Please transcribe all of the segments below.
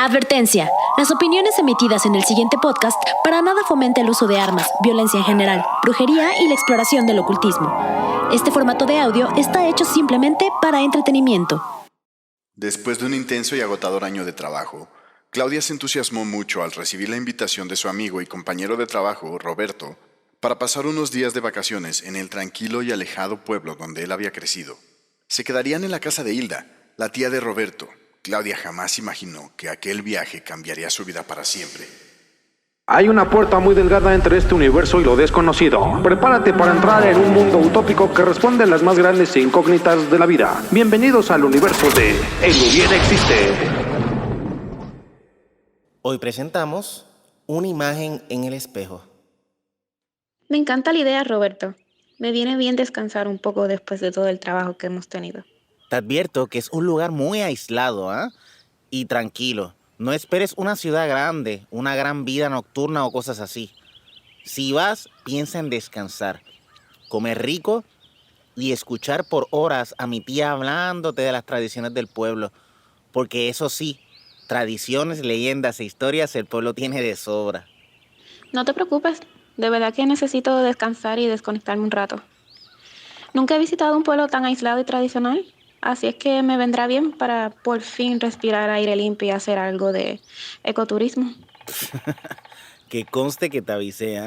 Advertencia. Las opiniones emitidas en el siguiente podcast para nada fomenta el uso de armas, violencia en general, brujería y la exploración del ocultismo. Este formato de audio está hecho simplemente para entretenimiento. Después de un intenso y agotador año de trabajo, Claudia se entusiasmó mucho al recibir la invitación de su amigo y compañero de trabajo, Roberto, para pasar unos días de vacaciones en el tranquilo y alejado pueblo donde él había crecido. Se quedarían en la casa de Hilda, la tía de Roberto. Claudia jamás imaginó que aquel viaje cambiaría su vida para siempre. Hay una puerta muy delgada entre este universo y lo desconocido. Prepárate para entrar en un mundo utópico que responde a las más grandes incógnitas de la vida. Bienvenidos al universo de El Hubiera Existe. Hoy presentamos una imagen en el espejo. Me encanta la idea, Roberto. Me viene bien descansar un poco después de todo el trabajo que hemos tenido. Te advierto que es un lugar muy aislado, y tranquilo. No esperes una ciudad grande, una gran vida nocturna o cosas así. Si vas, piensa en descansar, comer rico y escuchar por horas a mi tía hablándote de las tradiciones del pueblo. Porque eso sí, tradiciones, leyendas e historias el pueblo tiene de sobra. No te preocupes, de verdad que necesito descansar y desconectarme un rato. Nunca he visitado un pueblo tan aislado y tradicional, así es que me vendrá bien para por fin respirar aire limpio y hacer algo de ecoturismo. Que conste que te avisé,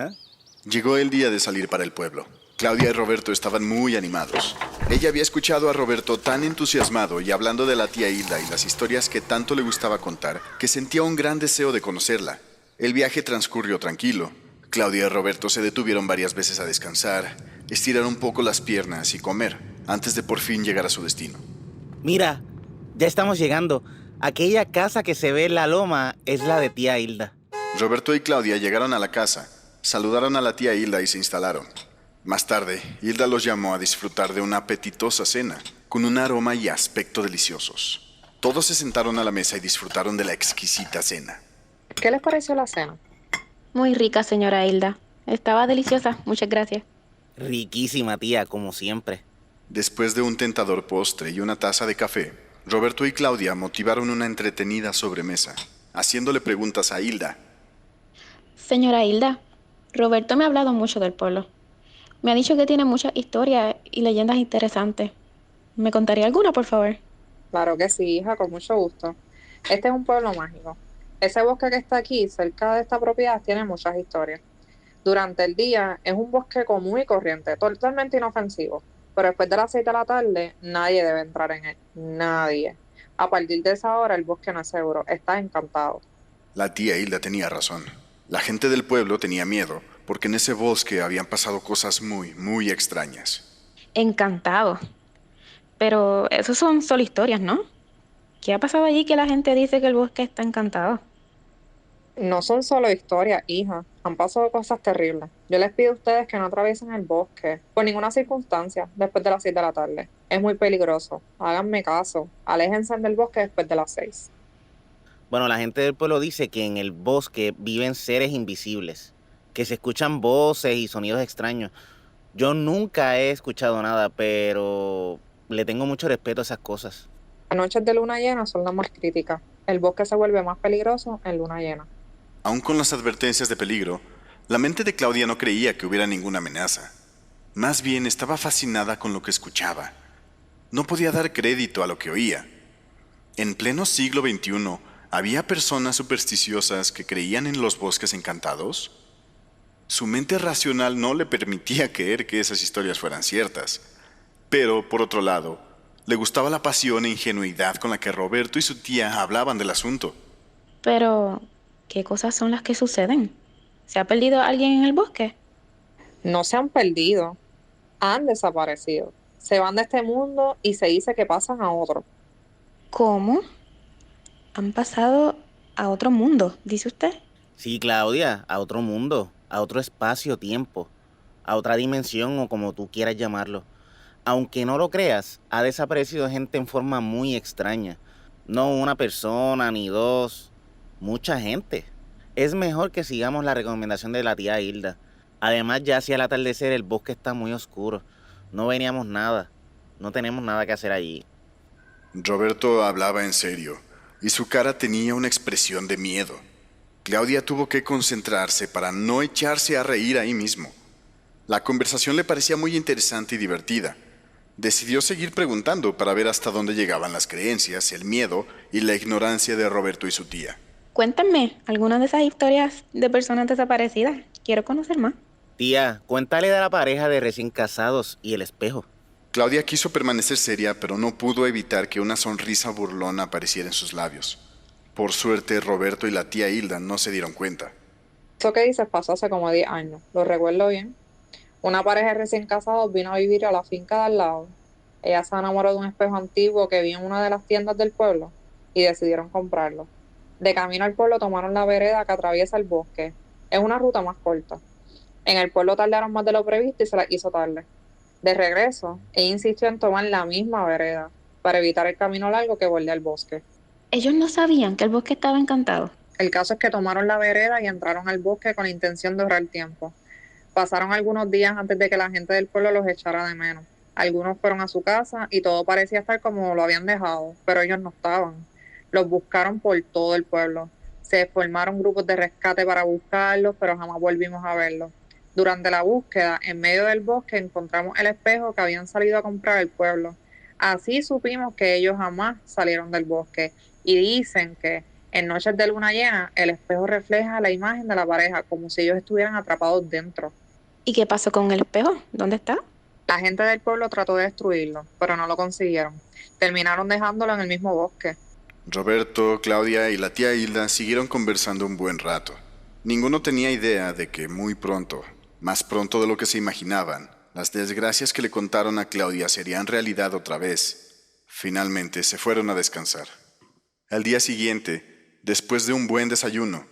Llegó el día de salir para el pueblo. Claudia y Roberto estaban muy animados. Ella había escuchado a Roberto tan entusiasmado y hablando de la tía Hilda y las historias que tanto le gustaba contar, que sentía un gran deseo de conocerla. El viaje transcurrió tranquilo. Claudia y Roberto se detuvieron varias veces a descansar, estirar un poco las piernas y comer, antes de por fin llegar a su destino. Mira, ya estamos llegando. Aquella casa que se ve en la loma es la de tía Hilda. Roberto y Claudia llegaron a la casa, saludaron a la tía Hilda y se instalaron. Más tarde, Hilda los llamó a disfrutar de una apetitosa cena, con un aroma y aspecto deliciosos. Todos se sentaron a la mesa y disfrutaron de la exquisita cena. ¿Qué les pareció la cena? Muy rica, señora Hilda. Estaba deliciosa, muchas gracias. Riquísima, tía, como siempre. Después de un tentador postre y una taza de café, Roberto y Claudia motivaron una entretenida sobremesa, haciéndole preguntas a Hilda. Señora Hilda, Roberto me ha hablado mucho del pueblo. Me ha dicho que tiene muchas historias y leyendas interesantes. ¿Me contaría alguna, por favor? Claro que sí, hija, con mucho gusto. Este es un pueblo mágico. Ese bosque que está aquí, cerca de esta propiedad, tiene muchas historias. Durante el día es un bosque común y corriente, totalmente inofensivo. Pero después de las 6 de la tarde, nadie debe entrar en él. Nadie. A partir de esa hora, el bosque no es seguro. Está encantado. La tía Hilda tenía razón. La gente del pueblo tenía miedo, porque en ese bosque habían pasado cosas muy extrañas. Encantado. Pero esos son solo historias, ¿no? ¿Qué ha pasado allí que la gente dice que el bosque está encantado? No son solo historias, hija. Han pasado cosas terribles. Yo les pido a ustedes que no atraviesen el bosque por ninguna circunstancia después de las 6 de la tarde. Es muy peligroso. Háganme caso. Aléjense del bosque después de las 6. Bueno, la gente del pueblo dice que en el bosque viven seres invisibles, que se escuchan voces y sonidos extraños. Yo nunca he escuchado nada, pero le tengo mucho respeto a esas cosas. Las noches de luna llena son las más críticas. El bosque se vuelve más peligroso en luna llena. Aún con las advertencias de peligro, la mente de Claudia no creía que hubiera ninguna amenaza. Más bien estaba fascinada con lo que escuchaba. No podía dar crédito a lo que oía. En pleno siglo XXI, ¿había personas supersticiosas que creían en los bosques encantados? Su mente racional no le permitía creer que esas historias fueran ciertas. Pero, por otro lado, le gustaba la pasión e ingenuidad con la que Roberto y su tía hablaban del asunto. Pero, ¿qué cosas son las que suceden? ¿Se ha perdido alguien en el bosque? No se han perdido. Han desaparecido. Se van de este mundo y se dice que pasan a otro. ¿Cómo? Han pasado a otro mundo, dice usted. Sí, Claudia, a otro mundo, a otro espacio-tiempo, a otra dimensión o como tú quieras llamarlo. Aunque no lo creas, ha desaparecido gente en forma muy extraña. No una persona ni dos, mucha gente. Es mejor que sigamos la recomendación de la tía Hilda. Además, ya hacia el atardecer el bosque está muy oscuro. No veníamos nada. No tenemos nada que hacer allí. Roberto hablaba en serio, y su cara tenía una expresión de miedo. Claudia tuvo que concentrarse para no echarse a reír ahí mismo. La conversación le parecía muy interesante y divertida. Decidió seguir preguntando para ver hasta dónde llegaban las creencias, el miedo y la ignorancia de Roberto y su tía. Cuéntame algunas de esas historias de personas desaparecidas. Quiero conocer más. Tía, cuéntale de la pareja de recién casados y el espejo. Claudia quiso permanecer seria, pero no pudo evitar que una sonrisa burlona apareciera en sus labios. Por suerte, Roberto y la tía Hilda no se dieron cuenta. Eso que dices pasó hace como 10 años, lo recuerdo bien. Una pareja de recién casados vino a vivir a la finca de al lado. Ella se enamoró de un espejo antiguo que vio en una de las tiendas del pueblo y decidieron comprarlo. De camino al pueblo tomaron la vereda que atraviesa el bosque. Es una ruta más corta. En el pueblo tardaron más de lo previsto y se la hizo tarde. De regreso, ella insistió en tomar la misma vereda para evitar el camino largo que bordea el bosque. Ellos no sabían que el bosque estaba encantado. El caso es que tomaron la vereda y entraron al bosque con la intención de ahorrar tiempo. Pasaron algunos días antes de que la gente del pueblo los echara de menos. Algunos fueron a su casa y todo parecía estar como lo habían dejado, pero ellos no estaban. Los buscaron por todo el pueblo. Se formaron grupos de rescate para buscarlos, pero jamás volvimos a verlos. Durante la búsqueda, en medio del bosque, encontramos el espejo que habían salido a comprar al pueblo. Así supimos que ellos jamás salieron del bosque. Y dicen que en noches de luna llena, el espejo refleja la imagen de la pareja, como si ellos estuvieran atrapados dentro. ¿Y qué pasó con el espejo? ¿Dónde está? La gente del pueblo trató de destruirlo, pero no lo consiguieron. Terminaron dejándolo en el mismo bosque. Roberto, Claudia y la tía Hilda siguieron conversando un buen rato. Ninguno tenía idea de que muy pronto, más pronto de lo que se imaginaban, las desgracias que le contaron a Claudia serían realidad otra vez. Finalmente se fueron a descansar. Al día siguiente, después de un buen desayuno,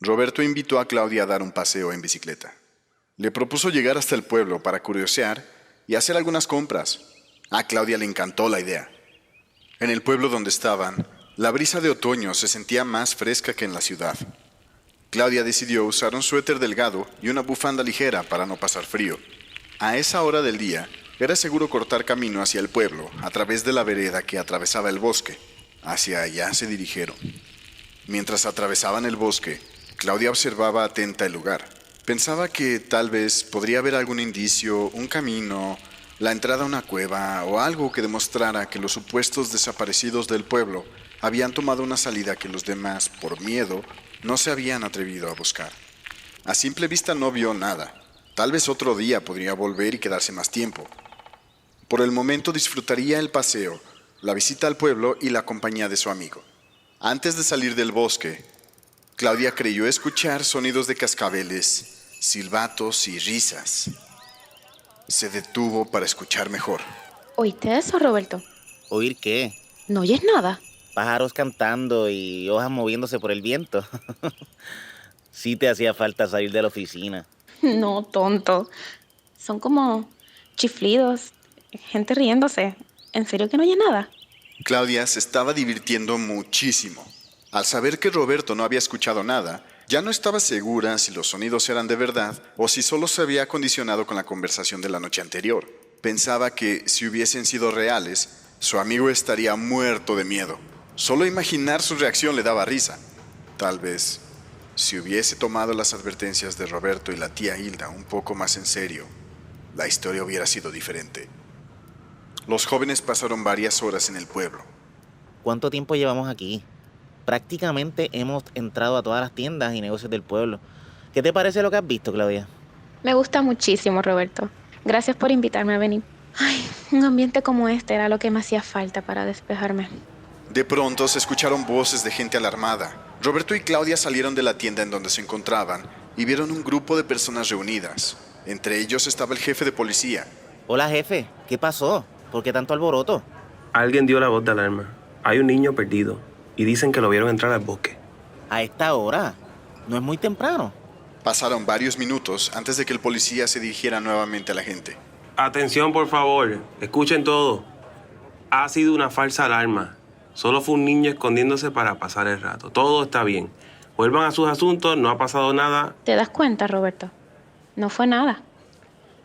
Roberto invitó a Claudia a dar un paseo en bicicleta. Le propuso llegar hasta el pueblo para curiosear y hacer algunas compras. A Claudia le encantó la idea. En el pueblo donde estaban, la brisa de otoño se sentía más fresca que en la ciudad. Claudia decidió usar un suéter delgado y una bufanda ligera para no pasar frío. A esa hora del día, era seguro cortar camino hacia el pueblo a través de la vereda que atravesaba el bosque. Hacia allá se dirigieron. Mientras atravesaban el bosque, Claudia observaba atenta el lugar. Pensaba que tal vez podría haber algún indicio, un camino, la entrada a una cueva o algo que demostrara que los supuestos desaparecidos del pueblo habían tomado una salida que los demás, por miedo, no se habían atrevido a buscar. A simple vista no vio nada. Tal vez otro día podría volver y quedarse más tiempo. Por el momento disfrutaría el paseo, la visita al pueblo y la compañía de su amigo. Antes de salir del bosque, Claudia creyó escuchar sonidos de cascabeles, silbatos y risas. Se detuvo para escuchar mejor. ¿Oíste eso, Roberto? ¿Oír qué? ¿No oyes nada? Pájaros cantando y hojas moviéndose por el viento. Sí te hacía falta salir de la oficina. No, tonto. Son como chiflidos, gente riéndose. ¿En serio que no oyes nada? Claudia se estaba divirtiendo muchísimo. Al saber que Roberto no había escuchado nada, ya no estaba segura si los sonidos eran de verdad o si solo se había condicionado con la conversación de la noche anterior. Pensaba que si hubiesen sido reales, su amigo estaría muerto de miedo. Solo imaginar su reacción le daba risa. Tal vez, si hubiese tomado las advertencias de Roberto y la tía Hilda un poco más en serio, la historia hubiera sido diferente. Los jóvenes pasaron varias horas en el pueblo. ¿Cuánto tiempo llevamos aquí? Prácticamente hemos entrado a todas las tiendas y negocios del pueblo. ¿Qué te parece lo que has visto, Claudia? Me gusta muchísimo, Roberto. Gracias por invitarme a venir. Ay, un ambiente como este era lo que me hacía falta para despejarme. De pronto se escucharon voces de gente alarmada. Roberto y Claudia salieron de la tienda en donde se encontraban y vieron un grupo de personas reunidas. Entre ellos estaba el jefe de policía. Hola, jefe. ¿Qué pasó? ¿Por qué tanto alboroto? Alguien dio la voz de alarma. Hay un niño perdido y dicen que lo vieron entrar al bosque. ¿A esta hora? ¿No es muy temprano? Pasaron varios minutos antes de que el policía se dirigiera nuevamente a la gente. Atención, por favor. Escuchen todo. Ha sido una falsa alarma. Solo fue un niño escondiéndose para pasar el rato. Todo está bien. Vuelvan a sus asuntos, no ha pasado nada. ¿Te das cuenta, Roberto? No fue nada.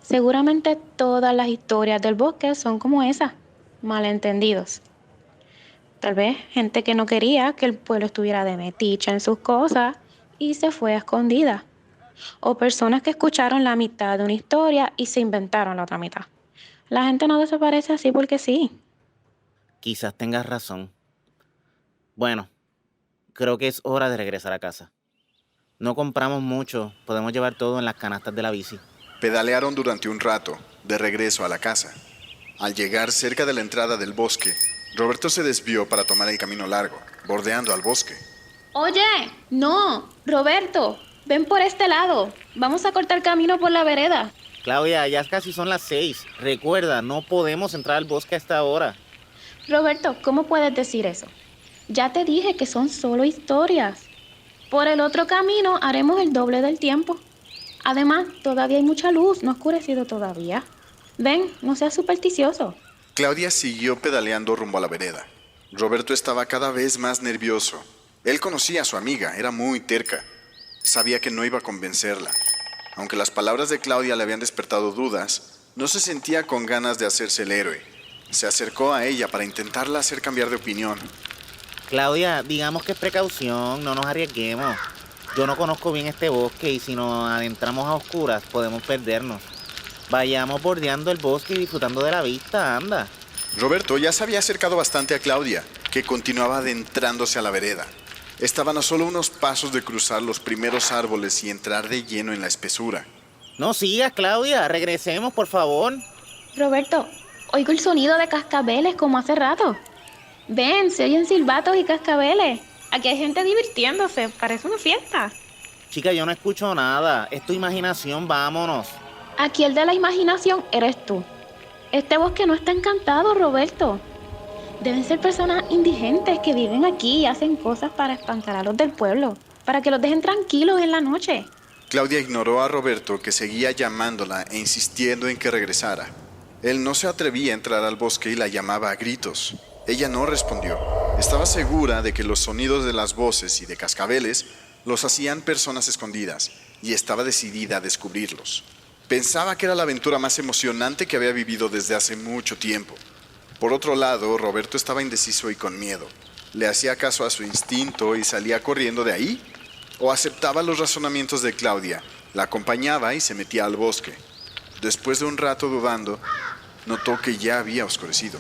Seguramente todas las historias del bosque son como esas, malentendidos. Tal vez gente que no quería que el pueblo estuviera de metiche en sus cosas y se fue a escondida. O personas que escucharon la mitad de una historia y se inventaron la otra mitad. La gente no desaparece así porque sí. Quizás tengas razón. Bueno, creo que es hora de regresar a casa. No compramos mucho, podemos llevar todo en las canastas de la bici. Pedalearon durante un rato, de regreso a la casa. Al llegar cerca de la entrada del bosque, Roberto se desvió para tomar el camino largo, bordeando al bosque. Oye, no, Roberto, ven por este lado. Vamos a cortar camino por la vereda. Claudia, ya casi son las 6. Recuerda, no podemos entrar al bosque a esta hora. Roberto, ¿cómo puedes decir eso? Ya te dije que son solo historias. Por el otro camino haremos el doble del tiempo. Además, todavía hay mucha luz, no ha oscurecido todavía. Ven, no seas supersticioso. Claudia siguió pedaleando rumbo a la vereda. Roberto estaba cada vez más nervioso. Él conocía a su amiga, era muy terca. Sabía que no iba a convencerla. Aunque las palabras de Claudia le habían despertado dudas, no se sentía con ganas de hacerse el héroe. Se acercó a ella para intentarla hacer cambiar de opinión. Claudia, digamos que es precaución, no nos arriesguemos. Yo no conozco bien este bosque y si nos adentramos a oscuras podemos perdernos. Vayamos bordeando el bosque y disfrutando de la vista, anda. Roberto ya se había acercado bastante a Claudia, que continuaba adentrándose a la vereda. Estaban a solo unos pasos de cruzar los primeros árboles y entrar de lleno en la espesura. No sigas, Claudia, regresemos, por favor. Roberto, oigo el sonido de cascabeles como hace rato. Ven, se oyen silbatos y cascabeles. Aquí hay gente divirtiéndose, parece una fiesta. Chica, yo no escucho nada, es tu imaginación, vámonos. Aquí el de la imaginación eres tú. Este bosque no está encantado, Roberto. Deben ser personas indigentes que viven aquí y hacen cosas para espantar a los del pueblo, para que los dejen tranquilos en la noche. Claudia ignoró a Roberto, que seguía llamándola e insistiendo en que regresara. Él no se atrevía a entrar al bosque y la llamaba a gritos. Ella no respondió. Estaba segura de que los sonidos de las voces y de cascabeles los hacían personas escondidas, y estaba decidida a descubrirlos. Pensaba que era la aventura más emocionante que había vivido desde hace mucho tiempo. Por otro lado, Roberto estaba indeciso y con miedo. ¿Le hacía caso a su instinto y salía corriendo de ahí? ¿O aceptaba los razonamientos de Claudia, la acompañaba y se metía al bosque? Después de un rato dudando, notó que ya había oscurecido.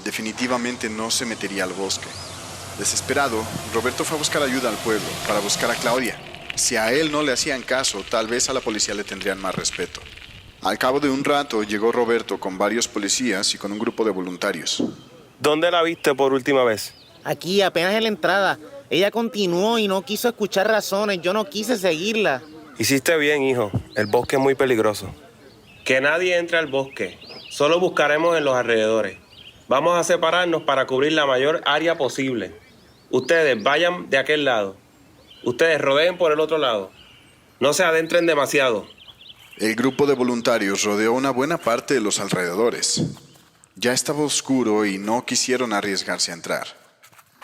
Definitivamente no se metería al bosque. Desesperado, Roberto fue a buscar ayuda al pueblo para buscar a Claudia. Si a él no le hacían caso, tal vez a la policía le tendrían más respeto. Al cabo de un rato llegó Roberto con varios policías y con un grupo de voluntarios. ¿Dónde la viste por última vez? Aquí, apenas en la entrada. Ella continuó y no quiso escuchar razones, yo no quise seguirla. Hiciste bien, hijo. El bosque es muy peligroso. Que nadie entre al bosque. Solo buscaremos en los alrededores. Vamos a separarnos para cubrir la mayor área posible. Ustedes vayan de aquel lado. Ustedes rodeen por el otro lado. No se adentren demasiado. El grupo de voluntarios rodeó una buena parte de los alrededores. Ya estaba oscuro y no quisieron arriesgarse a entrar.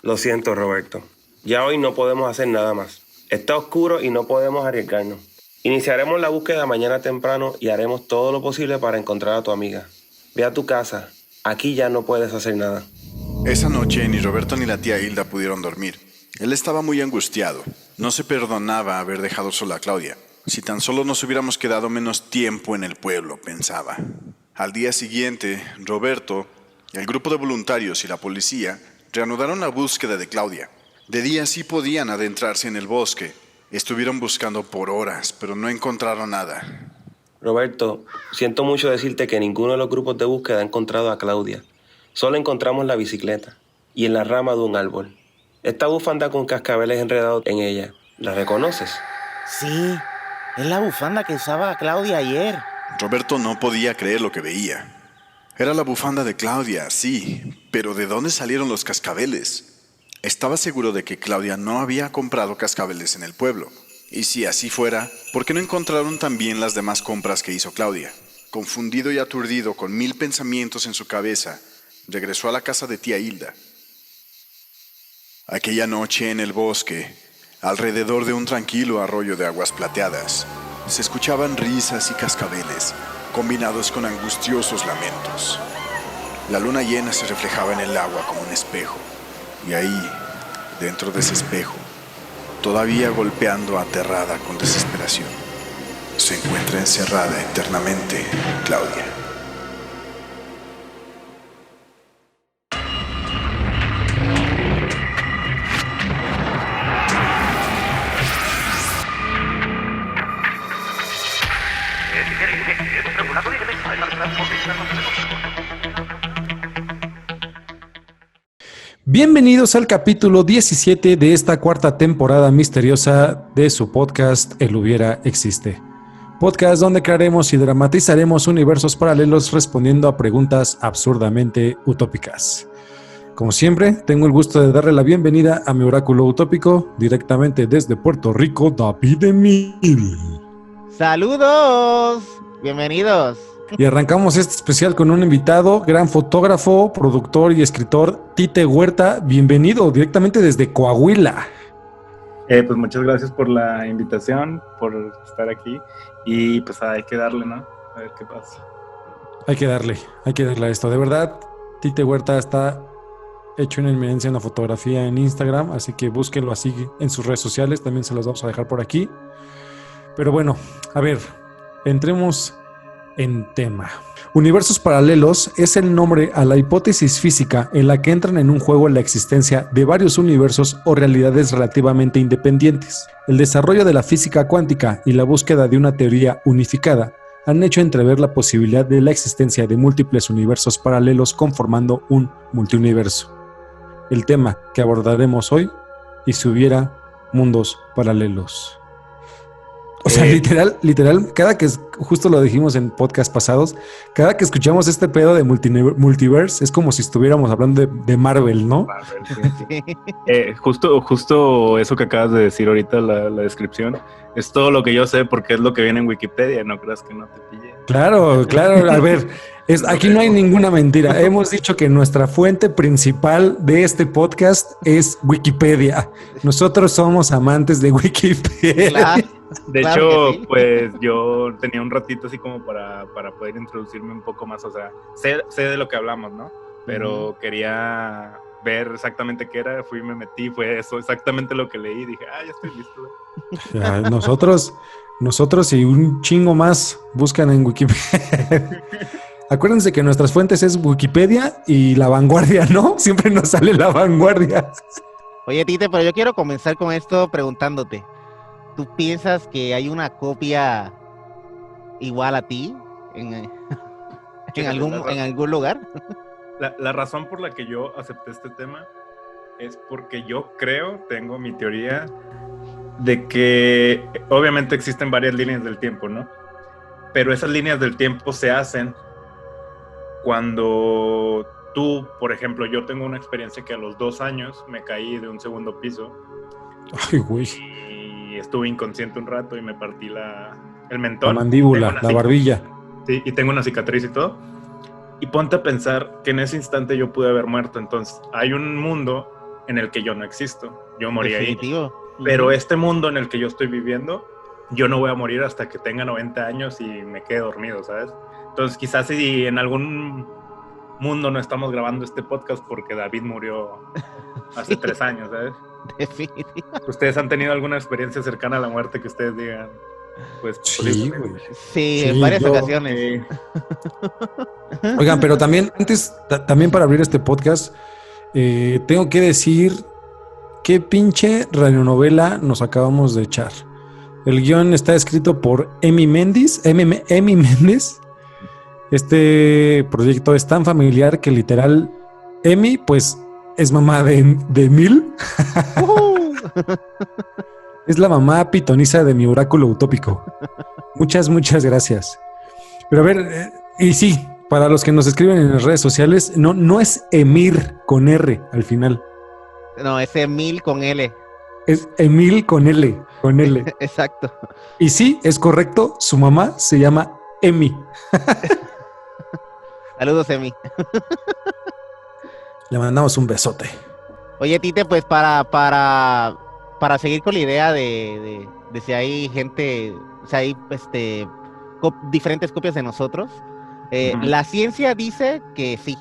Lo siento, Roberto. Ya hoy no podemos hacer nada más. Está oscuro y no podemos arriesgarnos. Iniciaremos la búsqueda mañana temprano y haremos todo lo posible para encontrar a tu amiga. Ve a tu casa. Aquí ya no puedes hacer nada. Esa noche ni Roberto ni la tía Hilda pudieron dormir. Él estaba muy angustiado. No se perdonaba haber dejado sola a Claudia. Si tan solo nos hubiéramos quedado menos tiempo en el pueblo, pensaba. Al día siguiente, Roberto, el grupo de voluntarios y la policía reanudaron la búsqueda de Claudia. De día sí podían adentrarse en el bosque. Estuvieron buscando por horas, pero no encontraron nada. Roberto, siento mucho decirte que ninguno de los grupos de búsqueda ha encontrado a Claudia. Solo encontramos la bicicleta y en la rama de un árbol. Esta bufanda con cascabeles enredados en ella, ¿la reconoces? Sí, es la bufanda que usaba Claudia ayer. Roberto no podía creer lo que veía. Era la bufanda de Claudia, sí, pero ¿de dónde salieron los cascabeles? Estaba seguro de que Claudia no había comprado cascabeles en el pueblo. Y si así fuera, ¿por qué no encontraron también las demás compras que hizo Claudia? Confundido y aturdido, con 1000 pensamientos en su cabeza, regresó a la casa de tía Hilda. Aquella noche en el bosque, alrededor de un tranquilo arroyo de aguas plateadas, se escuchaban risas y cascabeles, combinados con angustiosos lamentos. La luna llena se reflejaba en el agua como un espejo. Y ahí, dentro de ese espejo, todavía golpeando aterrada con desesperación, se encuentra encerrada eternamente Claudia. Bienvenidos al capítulo 17 de esta cuarta temporada misteriosa de su podcast El Hubiera Existe. Podcast donde crearemos y dramatizaremos universos paralelos respondiendo a preguntas absurdamente utópicas. Como siempre, tengo el gusto de darle la bienvenida a mi oráculo utópico directamente desde Puerto Rico, David Emil. ¡Saludos! Bienvenidos. Y arrancamos este especial con un invitado, gran fotógrafo, productor y escritor, Tite Huerta. Bienvenido directamente desde Coahuila. Pues muchas gracias por la invitación, por estar aquí. Y pues hay que darle, ¿no? A ver qué pasa. Hay que darle a esto. De verdad, Tite Huerta está hecho una eminencia en la fotografía en Instagram, así que búsquenlo así en sus redes sociales. También se los vamos a dejar por aquí. Pero bueno, a ver, entremos en tema. Universos paralelos es el nombre a la hipótesis física en la que entran en un juego la existencia de varios universos o realidades relativamente independientes. El desarrollo de la física cuántica y la búsqueda de una teoría unificada han hecho entrever la posibilidad de la existencia de múltiples universos paralelos conformando un multiuniverso. El tema que abordaremos hoy, y si hubiera mundos paralelos. O sea, literal, cada que, justo lo dijimos en podcast pasados, cada que escuchamos este pedo de multiverse, es como si estuviéramos hablando de Marvel, ¿no? Marvel, sí. Justo eso que acabas de decir ahorita, la descripción, es todo lo que yo sé porque es lo que viene en Wikipedia, no creas que no te pille. Claro, a ver, aquí no hay ninguna mentira. Hemos dicho que nuestra fuente principal de este podcast es Wikipedia. Nosotros somos amantes de Wikipedia. Claro. De Claro hecho, que sí. pues yo tenía un ratito así como para poder introducirme un poco más, o sea, sé de lo que hablamos, ¿no? Pero quería ver exactamente qué era, fui y me metí, fue eso, exactamente lo que leí, dije, ya estoy listo. Ya, nosotros y un chingo más buscan en Wikipedia. Acuérdense que nuestras fuentes es Wikipedia y La Vanguardia, ¿no? Siempre nos sale La Vanguardia. Oye, Tite, pero yo quiero comenzar con esto preguntándote. ¿Tú piensas que hay una copia igual a ti en algún lugar? La razón por la que yo acepté este tema es porque yo tengo mi teoría de que obviamente existen varias líneas del tiempo, ¿no? Pero esas líneas del tiempo se hacen cuando tú, por ejemplo, yo tengo una experiencia que a los 2 años me caí de un segundo piso. Ay, güey. Y estuve inconsciente un rato y me partí el mentón. La mandíbula, la barbilla. Sí, y tengo una cicatriz y todo. Y ponte a pensar que en ese instante yo pude haber muerto. Entonces, hay un mundo en el que yo no existo. Yo morí Definitivo. ahí. Pero este mundo en el que yo estoy viviendo, yo no voy a morir hasta que tenga 90 años y me quede dormido, ¿sabes? Entonces, quizás si en algún mundo no estamos grabando este podcast porque David murió hace 3 años, ¿sabes? Definitivo. ¿Ustedes han tenido alguna experiencia cercana a la muerte que ustedes digan? Pues, Sí, güey. Sí, en varias yo- ocasiones. Oigan, pero también también para abrir este podcast, tengo que decir qué pinche radionovela nos acabamos de echar. El guión está escrito por Emi Méndez. Este proyecto es tan familiar que literal Emi, pues, es mamá de Emil. Es la mamá pitoniza de mi oráculo utópico. Muchas gracias. Pero a ver, y sí, para los que nos escriben en las redes sociales, no es Emir con R al final. No, es Emil con L. Es Emil con L. Exacto. Y sí, es correcto, su mamá se llama Emi. Saludos, Emi. Le mandamos un besote. Oye, Tite, pues para seguir con la idea de si hay gente, o sea, hay diferentes copias de nosotros, la ciencia dice que sí,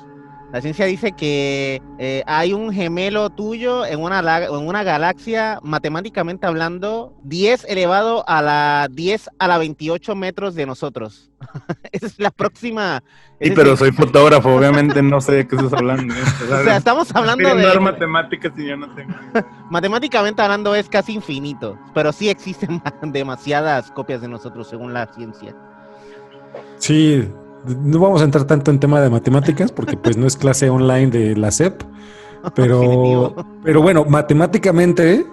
La ciencia dice que hay un gemelo tuyo en una galaxia, matemáticamente hablando, 10 elevado a la 10 a la 28 metros de nosotros. Esa es la próxima. Sí, pero soy fotógrafo, obviamente no sé de qué estás hablando. O sea, estamos hablando de... dar matemáticas y yo no tengo. Matemáticamente hablando es casi infinito, pero sí existen demasiadas copias de nosotros según la ciencia. Sí, no vamos a entrar tanto en tema de matemáticas porque pues no es clase online de la SEP, pero bueno, matemáticamente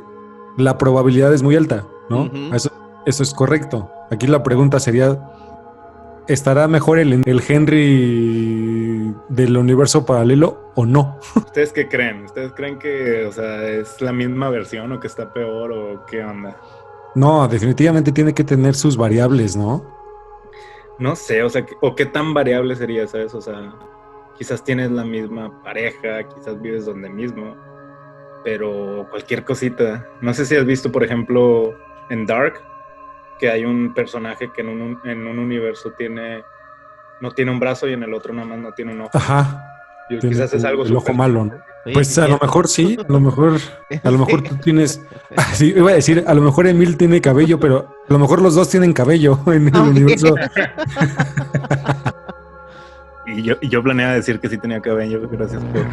la probabilidad es muy alta, ¿no? Uh-huh. Eso es correcto. Aquí la pregunta sería, ¿estará mejor el Henry del universo paralelo o no? ¿Ustedes qué creen? ¿Ustedes creen que, o sea, es la misma versión o que está peor o qué onda? No, definitivamente tiene que tener sus variables, ¿no? No sé, o sea, o qué tan variable sería, ¿sabes? O sea, quizás tienes la misma pareja, quizás vives donde mismo, pero cualquier cosita. No sé si has visto, por ejemplo, en Dark, que hay un personaje que en un universo no tiene un brazo y en el otro nada más no tiene un ojo. Ajá. Quizás es algo el ojo malo, ¿no? Oye, Pues sí, a lo mejor sí, a lo mejor tú tienes, sí, iba a decir, a lo mejor Emil tiene cabello, pero a lo mejor los dos tienen cabello en el universo. Y yo planeaba decir que sí tenía cabello, gracias por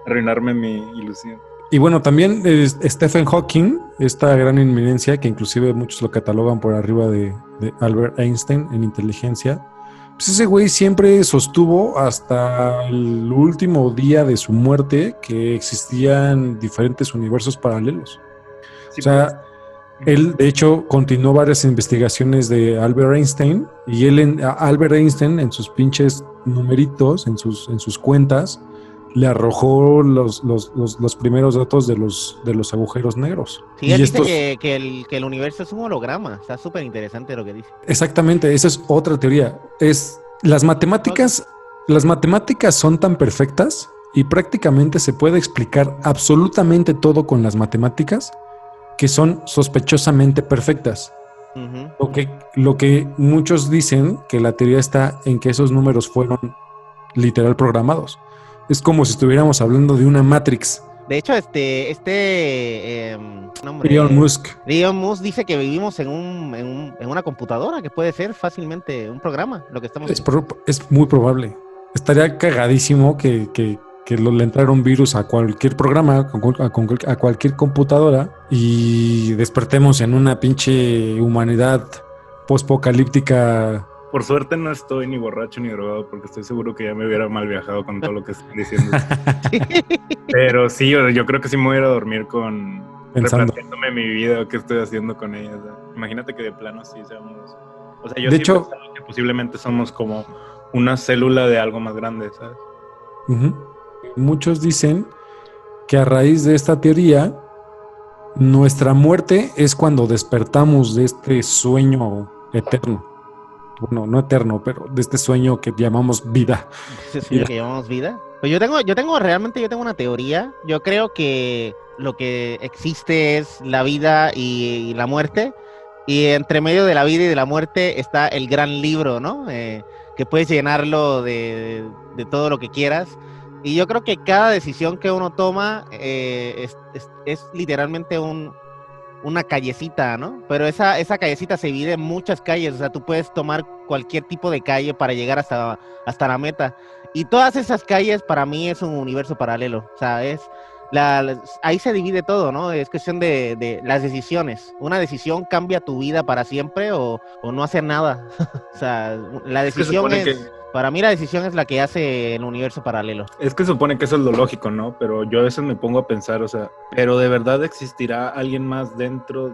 arruinarme mi ilusión. Y bueno, también Stephen Hawking, esta gran inminencia que inclusive muchos lo catalogan por arriba de Albert Einstein en inteligencia, pues ese güey siempre sostuvo hasta el último día de su muerte que existían diferentes universos paralelos. Sí, o sea, él de hecho continuó varias investigaciones de Albert Einstein y Albert Einstein en sus pinches numeritos, en sus cuentas, le arrojó los primeros datos de los agujeros negros. Sí, él dice que el universo es un holograma. Está súper interesante lo que dice. Exactamente, esa es otra teoría. Las matemáticas son tan perfectas y prácticamente se puede explicar absolutamente todo con las matemáticas que son sospechosamente perfectas. Uh-huh. Lo que muchos dicen que la teoría está en que esos números fueron literal programados. Es como si estuviéramos hablando de una Matrix. De hecho, Elon Musk dice que vivimos en una computadora, que puede ser fácilmente un programa, lo que estamos viendo. Es muy probable. Estaría cagadísimo que le entrara un virus a cualquier programa, a cualquier computadora y despertemos en una pinche humanidad post-apocalíptica. Por suerte no estoy ni borracho ni drogado porque estoy seguro que ya me hubiera mal viajado con todo lo que están diciendo. Pero sí, yo creo que sí me voy a ir a dormir replanteándome mi vida, qué estoy haciendo con ella. O sea, imagínate que de plano sí seamos... O sea, yo de hecho pensaba que posiblemente somos como una célula de algo más grande, ¿sabes? Uh-huh. Muchos dicen que a raíz de esta teoría, nuestra muerte es cuando despertamos de este sueño eterno. Bueno, no eterno, pero de este sueño que llamamos vida. ¿Ese sueño que llamamos vida? Pues yo tengo una teoría. Yo creo que lo que existe es la vida y la muerte. Y entre medio de la vida y de la muerte está el gran libro, ¿no? Que puedes llenarlo de todo lo que quieras. Y yo creo que cada decisión que uno toma es literalmente una callecita, ¿no? Pero esa callecita se divide en muchas calles, o sea, tú puedes tomar cualquier tipo de calle para llegar hasta la meta. Y todas esas calles para mí es un universo paralelo, o sea, ahí se divide todo, ¿no? Es cuestión de las decisiones. Una decisión cambia tu vida para siempre o no hacer nada. O sea, la decisión para mí la decisión es la que hace el universo paralelo. Es que supone que eso es lo lógico, ¿no? Pero yo a veces me pongo a pensar, o sea, ¿pero de verdad existirá alguien más dentro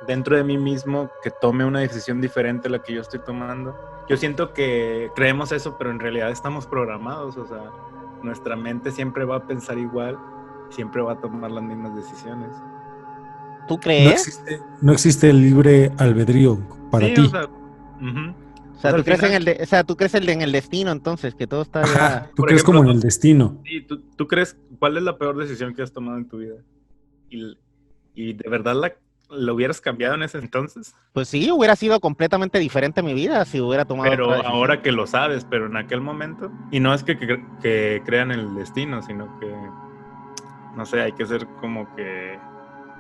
de mí mismo que tome una decisión diferente a la que yo estoy tomando? Yo siento que creemos eso, pero en realidad estamos programados, o sea, nuestra mente siempre va a pensar igual, siempre va a tomar las mismas decisiones. ¿Tú crees? No existe el libre albedrío para ti. O sea, uh-huh. O sea, tú crees en el destino, entonces, que todo está ya... Tú crees como en el destino. Sí, ¿tú crees cuál es la peor decisión que has tomado en tu vida? Y de verdad ¿lo hubieras cambiado en ese entonces? Pues sí, hubiera sido completamente diferente mi vida si hubiera tomado Pero otra decisión. ahora que lo sabes, pero en aquel momento. Y no es que crean el destino, sino que, no sé, hay que ser como que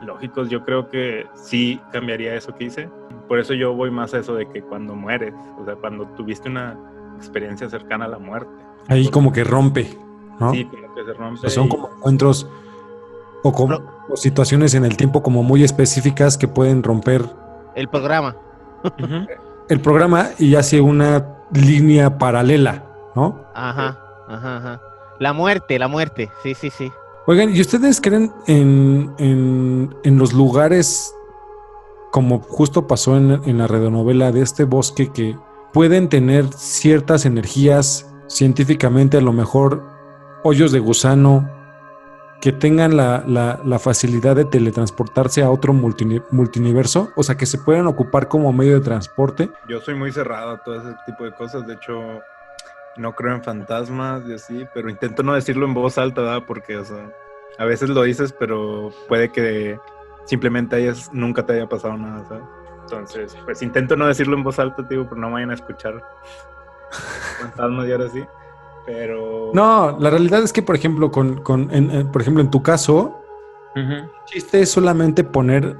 lógicos. Yo creo que sí cambiaría eso que hice. Por eso yo voy más a eso de que cuando mueres, o sea, cuando tuviste una experiencia cercana a la muerte. Ahí como que rompe, ¿no? Sí, como que se rompe. O sea, son y- como encuentros o situaciones en el tiempo como muy específicas que pueden romper El programa. Ujú. el programa y hace una línea paralela, ¿no? Ajá. La muerte. Sí. Oigan, ¿y ustedes creen en los lugares, como justo pasó en la radionovela de este bosque, que pueden tener ciertas energías científicamente, a lo mejor hoyos de gusano, que tengan la facilidad de teletransportarse a otro multiverso? O sea, que se puedan ocupar como medio de transporte. Yo soy muy cerrado a todo ese tipo de cosas. De hecho, no creo en fantasmas y así, pero intento no decirlo en voz alta, ¿verdad? Porque, o sea, a veces lo dices, pero puede que simplemente nunca te haya pasado nada, ¿sabes? Entonces, pues intento no decirlo en voz alta, tío, pero no vayan a escuchar fantasmas y ahora sí. Pero... No, la realidad es que, por ejemplo, por ejemplo, en tu caso, Ujú. el chiste es solamente poner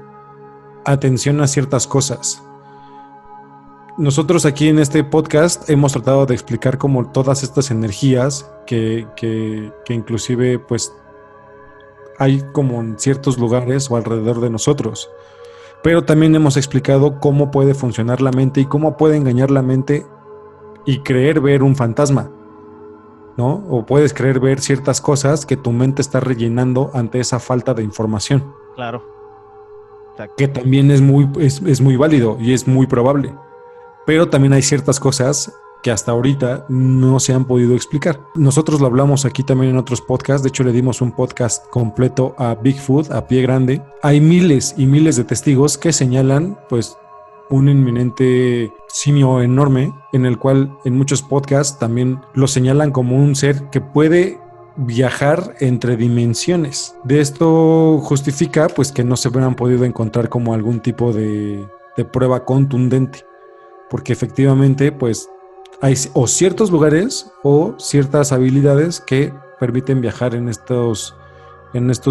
atención a ciertas cosas. Nosotros aquí en este podcast hemos tratado de explicar como todas estas energías que inclusive pues hay como en ciertos lugares o alrededor de nosotros. Pero también hemos explicado cómo puede funcionar la mente y cómo puede engañar la mente y creer ver un fantasma, ¿no? O puedes creer ver ciertas cosas que tu mente está rellenando ante esa falta de información, Claro. Exacto. que también es muy válido y es muy probable. Pero también hay ciertas cosas que hasta ahorita no se han podido explicar. Nosotros lo hablamos aquí también en otros podcasts. De hecho, le dimos un podcast completo a Bigfoot, a Pie Grande. Hay miles y miles de testigos que señalan, pues, un inminente simio enorme, en el cual en muchos podcasts también lo señalan como un ser que puede viajar entre dimensiones. De esto justifica, pues, que no se hubieran podido encontrar como algún tipo de prueba contundente, porque efectivamente, pues, hay o ciertos lugares o ciertas habilidades que permiten viajar en estos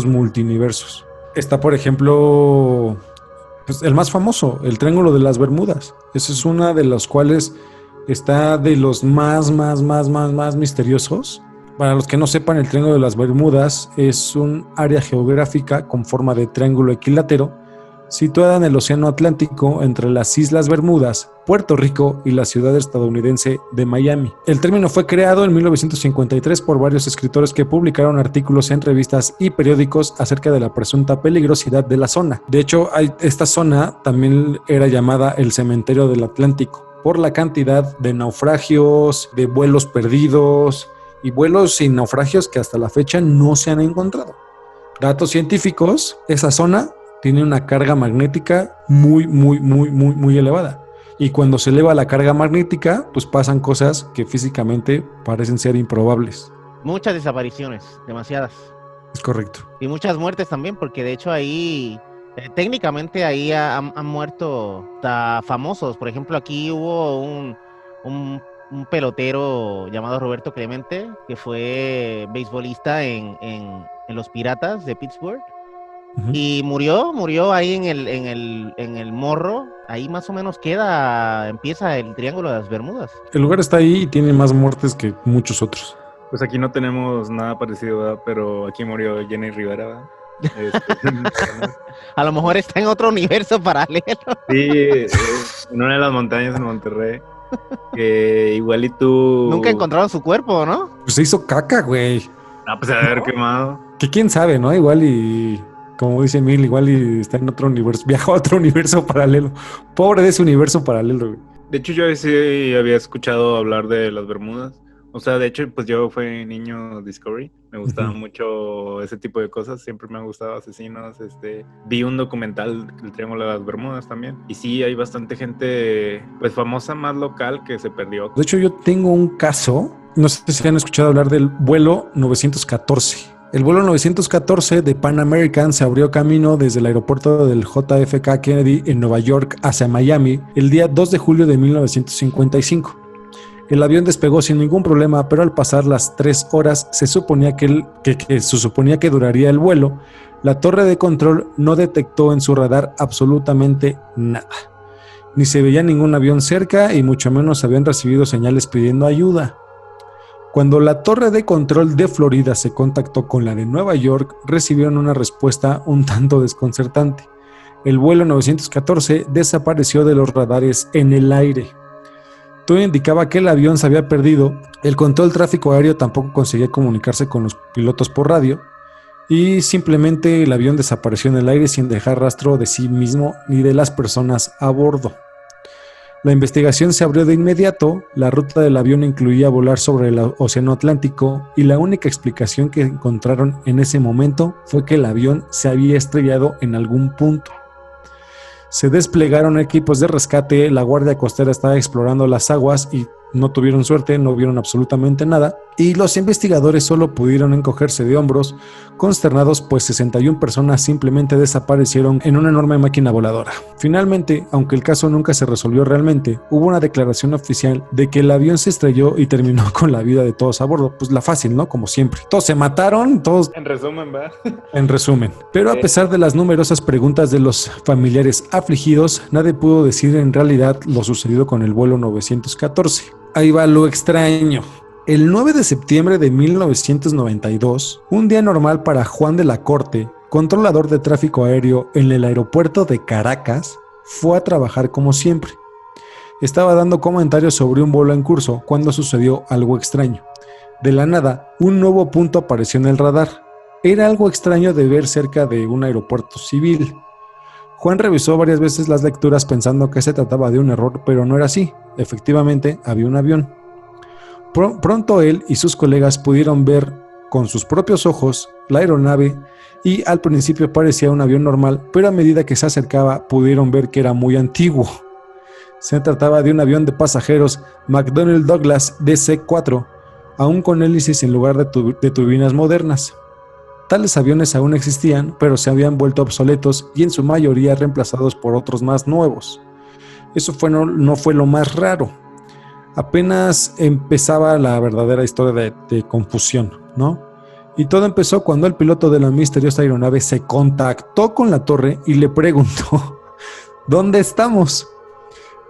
multiversos. Está, por ejemplo, pues, el más famoso, el Triángulo de las Bermudas. Esa es una de las cuales está de los más misteriosos. Para los que no sepan, el Triángulo de las Bermudas es un área geográfica con forma de triángulo equilátero situada en el Océano Atlántico entre las Islas Bermudas, Puerto Rico y la ciudad estadounidense de Miami. El término fue creado en 1953 por varios escritores que publicaron artículos en revistas y periódicos acerca de la presunta peligrosidad de la zona. De hecho, esta zona también era llamada el cementerio del Atlántico, por la cantidad de naufragios, de vuelos perdidos y vuelos y naufragios que hasta la fecha no se han encontrado. Datos científicos, esa zona tiene una carga magnética muy elevada. Y cuando se eleva la carga magnética, pues pasan cosas que físicamente parecen ser improbables. Muchas desapariciones, demasiadas. Es correcto. Y muchas muertes también, porque de hecho ahí, técnicamente ahí han muerto famosos. Por ejemplo, aquí hubo un pelotero llamado Roberto Clemente, que fue beisbolista en los Piratas de Pittsburgh. Y murió ahí en el Morro. Ahí más o menos empieza el Triángulo de las Bermudas. El lugar está ahí y tiene más muertes que muchos otros. Pues aquí no tenemos nada parecido, ¿verdad? Pero aquí murió Jenny Rivera, ¿verdad? A lo mejor está en otro universo paralelo. Sí, en una de las montañas en Monterrey. Que igual y tú... Nunca encontraron su cuerpo, ¿no? Pues se hizo caca, güey. Ah, pues a haber quemado. Que quién sabe, ¿no? Igual y... Como dice Mil, igual y está en otro universo, viajó a otro universo paralelo. Pobre de ese universo paralelo, güey. De hecho, yo sí había escuchado hablar de las Bermudas. O sea, de hecho, pues yo fui niño Discovery. Me gustaba mucho ese tipo de cosas. Siempre me han gustado asesinos. Vi un documental, El Triángulo de las Bermudas también. Y sí, hay bastante gente, pues famosa, más local, que se perdió. De hecho, yo tengo un caso, no sé si han escuchado hablar del vuelo 914. El vuelo 914 de Pan American se abrió camino desde el aeropuerto del JFK Kennedy en Nueva York hacia Miami el día 2 de julio de 1955. El avión despegó sin ningún problema, pero al pasar las 3 horas se suponía que duraría el vuelo. La torre de control no detectó en su radar absolutamente nada. Ni se veía ningún avión cerca y mucho menos habían recibido señales pidiendo ayuda. Cuando la torre de control de Florida se contactó con la de Nueva York, recibieron una respuesta un tanto desconcertante. El vuelo 914 desapareció de los radares en el aire. Todo indicaba que el avión se había perdido. El control de tráfico aéreo tampoco conseguía comunicarse con los pilotos por radio y simplemente el avión desapareció en el aire sin dejar rastro de sí mismo ni de las personas a bordo. La investigación se abrió de inmediato. La ruta del avión incluía volar sobre el Océano Atlántico y la única explicación que encontraron en ese momento fue que el avión se había estrellado en algún punto. Se desplegaron equipos de rescate, la Guardia Costera estaba explorando las aguas y no tuvieron suerte, no vieron absolutamente nada, y los investigadores solo pudieron encogerse de hombros, consternados, pues 61 personas simplemente desaparecieron en una enorme máquina voladora. Finalmente, aunque el caso nunca se resolvió realmente, hubo una declaración oficial de que el avión se estrelló y terminó con la vida de todos a bordo. Pues la fácil, ¿no? Como siempre. Todos se mataron, todos... En resumen, ¿va? En resumen. Pero a pesar de las numerosas preguntas de los familiares afligidos, nadie pudo decir en realidad lo sucedido con el vuelo 914. Ahí va lo extraño. El 9 de septiembre de 1992, un día normal para Juan de la Corte, controlador de tráfico aéreo en el aeropuerto de Caracas, fue a trabajar como siempre. Estaba dando comentarios sobre un vuelo en curso cuando sucedió algo extraño. De la nada, un nuevo punto apareció en el radar. Era algo extraño de ver cerca de un aeropuerto civil. Juan revisó varias veces las lecturas pensando que se trataba de un error, pero no era así. Efectivamente, había un avión. Pronto él y sus colegas pudieron ver con sus propios ojos la aeronave y al principio parecía un avión normal, pero a medida que se acercaba pudieron ver que era muy antiguo. Se trataba de un avión de pasajeros McDonnell Douglas DC-4, aún con hélices en lugar de turbinas modernas. Tales aviones aún existían, pero se habían vuelto obsoletos y en su mayoría reemplazados por otros más nuevos. Eso no fue lo más raro. Apenas empezaba la verdadera historia de confusión, ¿no? Y todo empezó cuando el piloto de la misteriosa aeronave se contactó con la torre y le preguntó: ¿dónde estamos?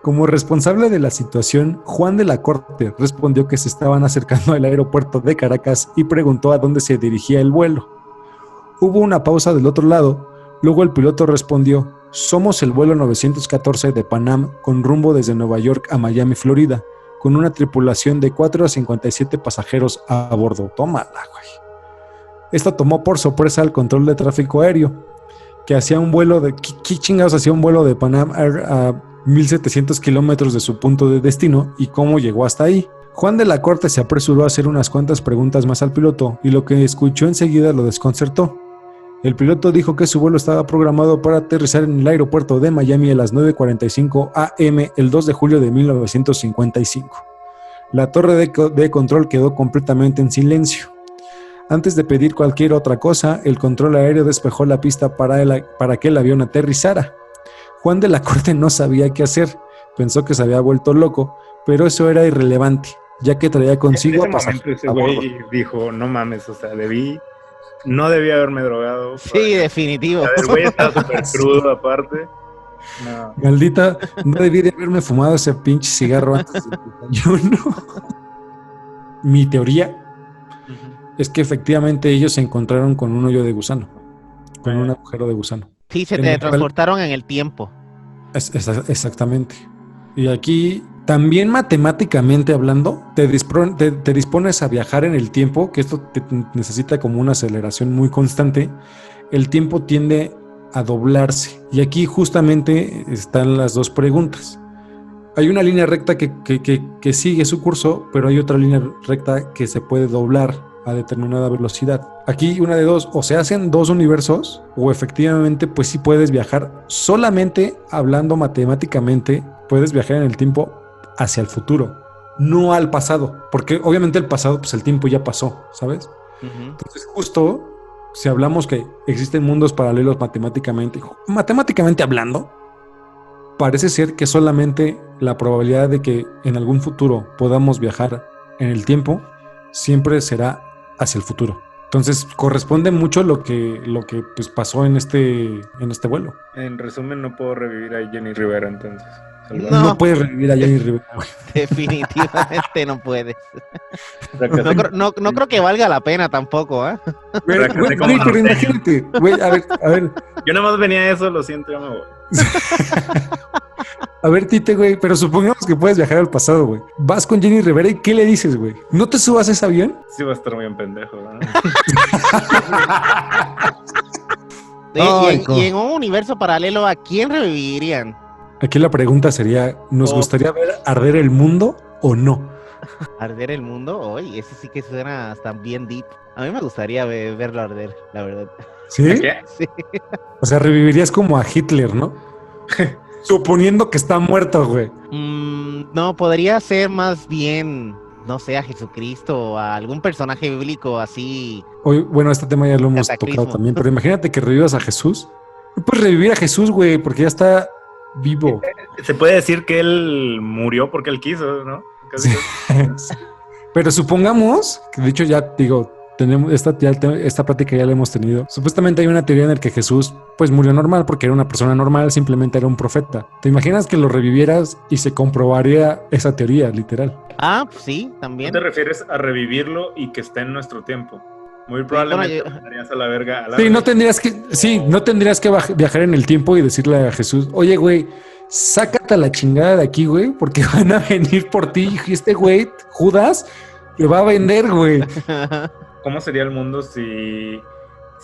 Como responsable de la situación, Juan de la Corte respondió que se estaban acercando al aeropuerto de Caracas y preguntó a dónde se dirigía el vuelo. Hubo una pausa del otro lado, luego el piloto respondió: somos el vuelo 914 de Panam con rumbo desde Nueva York a Miami, Florida, con una tripulación de 4 a 57 pasajeros a bordo. Tómala, güey. Esto tomó por sorpresa al control de tráfico aéreo, que hacía un vuelo de... ¿Qué chingados hacía un vuelo de Panam Air a 1700 kilómetros de su punto de destino y cómo llegó hasta ahí? Juan de la Corte se apresuró a hacer unas cuantas preguntas más al piloto y lo que escuchó enseguida lo desconcertó. El piloto dijo que su vuelo estaba programado para aterrizar en el aeropuerto de Miami a las 9:45 am el 2 de julio de 1955. La torre de control quedó completamente en silencio. Antes de pedir cualquier otra cosa, el control aéreo despejó la pista para que el avión aterrizara. Juan de la Corte no sabía qué hacer. Pensó que se había vuelto loco, pero eso era irrelevante, ya que traía consigo en ese momento ese güey dijo: no mames, o sea, no debía haberme drogado. Sí, definitivo. El güey estaba súper crudo aparte. No. Maldita, no debí de haberme fumado ese pinche cigarro antes del desayuno. Mi teoría es que efectivamente ellos se encontraron con un hoyo de gusano, con un agujero de gusano. Sí, se teletransportaron en el tiempo. Exactamente. Y aquí también matemáticamente hablando, te dispones a viajar en el tiempo, que esto necesita como una aceleración muy constante. El tiempo tiende a doblarse. Y aquí justamente están las dos preguntas. Hay una línea recta que sigue su curso, pero hay otra línea recta que se puede doblar a determinada velocidad. Aquí una de dos: o se hacen dos universos, o efectivamente pues sí puedes viajar. Solamente hablando matemáticamente, puedes viajar en el tiempo hacia el futuro, no al pasado, porque obviamente el pasado, pues el tiempo ya pasó, ¿sabes? Entonces justo si hablamos que existen mundos paralelos matemáticamente hablando, parece ser que solamente la probabilidad de que en algún futuro podamos viajar en el tiempo siempre será hacia el futuro. Entonces corresponde mucho lo que pues, pasó en este vuelo. En resumen, no puedo revivir a Jenny Rivera entonces. No puedes revivir a Jenny Rivera, güey. Definitivamente no puedes. No creo que valga la pena tampoco, ¿eh? Güey, pero imagínate, güey, a ver. Yo nada más venía a eso, lo siento, ya me voy. A ver, Tite, güey, pero supongamos que puedes viajar al pasado, güey. Vas con Jenny Rivera y ¿qué le dices, güey? ¿No te subas a ese avión? Sí va a estar bien pendejo, ¿no? Y en un universo paralelo, ¿a quién revivirían? Aquí la pregunta sería, ¿nos gustaría ver arder el mundo o no? ¿Arder el mundo? Oye, ese sí que suena hasta bien deep. A mí me gustaría verlo arder, la verdad. ¿Sí? ¿Qué? Sí. O sea, revivirías como a Hitler, ¿no? Suponiendo que está muerto, güey. No, podría ser más bien, no sé, a Jesucristo o a algún personaje bíblico así. Hoy, bueno, este tema ya lo hemos Cataclismo. tocado también, pero imagínate que revivas a Jesús. No puedes revivir a Jesús, güey, porque ya está vivo. Se puede decir que él murió porque él quiso, ¿no? Casi. Pero supongamos, que de hecho ya digo, tenemos esta plática ya la hemos tenido. Supuestamente hay una teoría en la que Jesús pues murió normal porque era una persona normal, simplemente era un profeta. ¿Te imaginas que lo revivieras y se comprobaría esa teoría, literal? Ah, pues sí, también. ¿No te refieres a revivirlo y que esté en nuestro tiempo? Muy probablemente mandarías a la verga. Sí, no tendrías que viajar en el tiempo y decirle a Jesús, oye, güey, sácate a la chingada de aquí, güey, porque van a venir por ti y este güey, Judas, te va a vender, güey. ¿Cómo sería el mundo si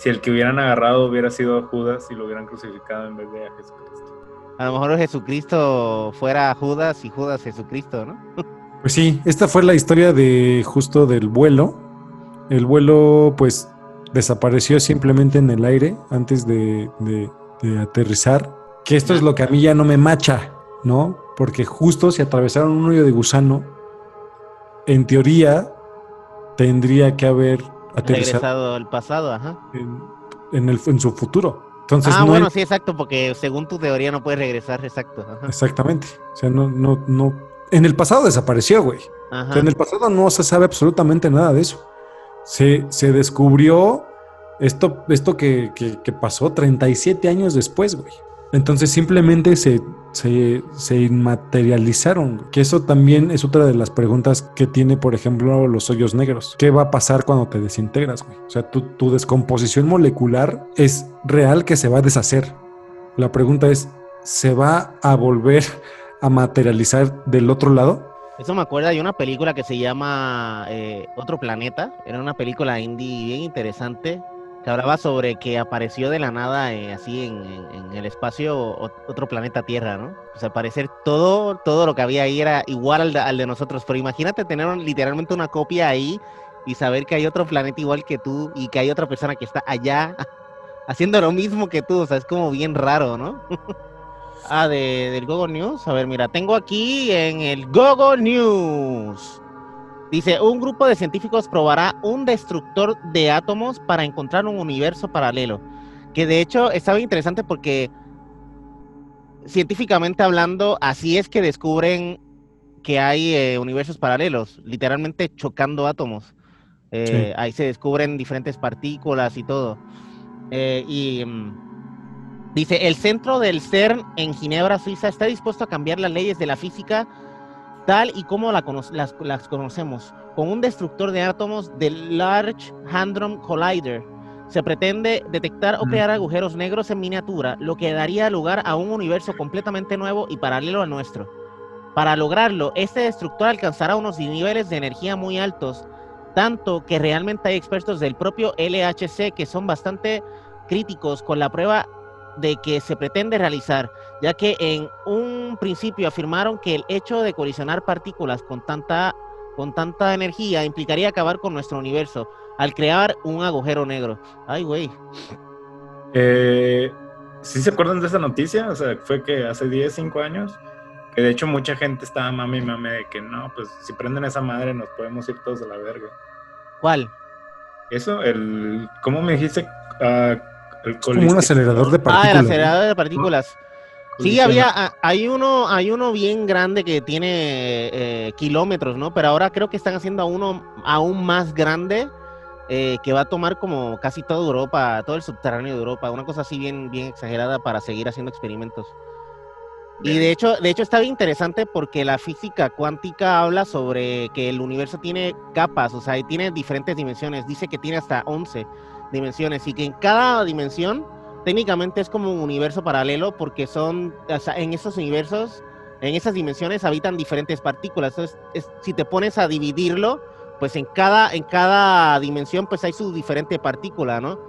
el que hubieran agarrado hubiera sido Judas y lo hubieran crucificado en vez de a Jesucristo? A lo mejor Jesucristo fuera Judas y Judas Jesucristo, ¿no? Pues sí, esta fue la historia de justo del vuelo. El vuelo, pues, desapareció simplemente en el aire antes de aterrizar. Que esto es lo que a mí ya no me macha, ¿no? Porque justo si atravesaron un hoyo de gusano, en teoría tendría que haber aterrizado Regresado al pasado, ajá. en su futuro. Entonces, Bueno, sí, exacto, porque según tu teoría no puedes regresar, exacto. Ajá. Exactamente. O sea, no. En el pasado desapareció, güey. Ajá. O sea, en el pasado no se sabe absolutamente nada de eso. Se descubrió esto que pasó 37 años después, güey. Entonces simplemente se inmaterializaron. Que eso también es otra de las preguntas que tiene, por ejemplo, los hoyos negros. ¿Qué va a pasar cuando te desintegras, güey? O sea, tu descomposición molecular es real que se va a deshacer. La pregunta es, ¿se va a volver a materializar del otro lado? Eso me acuerda de una película que se llama Otro Planeta. Era una película indie bien interesante que hablaba sobre que apareció de la nada así en el espacio otro planeta Tierra, ¿no? O sea, al parecer todo lo que había ahí era igual al de nosotros. Pero imagínate tener literalmente una copia ahí y saber que hay otro planeta igual que tú y que hay otra persona que está allá haciendo lo mismo que tú. O sea, es como bien raro, ¿no? Del Gogo News. A ver, mira, tengo aquí en el Gogo News. Dice, un grupo de científicos probará un destructor de átomos para encontrar un universo paralelo. Que de hecho está bien interesante porque científicamente hablando, así es que descubren que hay universos paralelos, literalmente chocando átomos. Sí. Ahí se descubren diferentes partículas y todo. Dice, el centro del CERN en Ginebra, Suiza, está dispuesto a cambiar las leyes de la física tal y como las conocemos, con un destructor de átomos del Large Hadron Collider. Se pretende detectar o crear agujeros negros en miniatura, lo que daría lugar a un universo completamente nuevo y paralelo al nuestro. Para lograrlo, este destructor alcanzará unos niveles de energía muy altos, tanto que realmente hay expertos del propio LHC que son bastante críticos con la prueba de que se pretende realizar, ya que en un principio afirmaron que el hecho de colisionar partículas con tanta energía implicaría acabar con nuestro universo al crear un agujero negro. Ay, güey. ¿Sí se acuerdan de esa noticia? O sea, fue que hace 10, 5 años, que de hecho mucha gente estaba mame de que no, pues si prenden esa madre nos podemos ir todos a la verga. ¿Cuál? Eso, ¿cómo me dijiste El Es como un acelerador de El partículas. acelerador de partículas. Sí, hay uno bien grande que tiene kilómetros, ¿no? Pero ahora creo que están haciendo uno aún más grande que va a tomar como casi toda Europa, todo el subterráneo de Europa, una cosa así bien, bien exagerada para seguir haciendo experimentos. Y de hecho está bien interesante porque la física cuántica habla sobre que el universo tiene capas, o sea, y tiene diferentes dimensiones. Dice que tiene hasta 11 dimensiones y que en cada dimensión técnicamente es como un universo paralelo porque son, o sea, en esos universos, en esas dimensiones habitan diferentes partículas. Entonces, si te pones a dividirlo, pues en cada dimensión pues hay su diferente partícula, ¿no?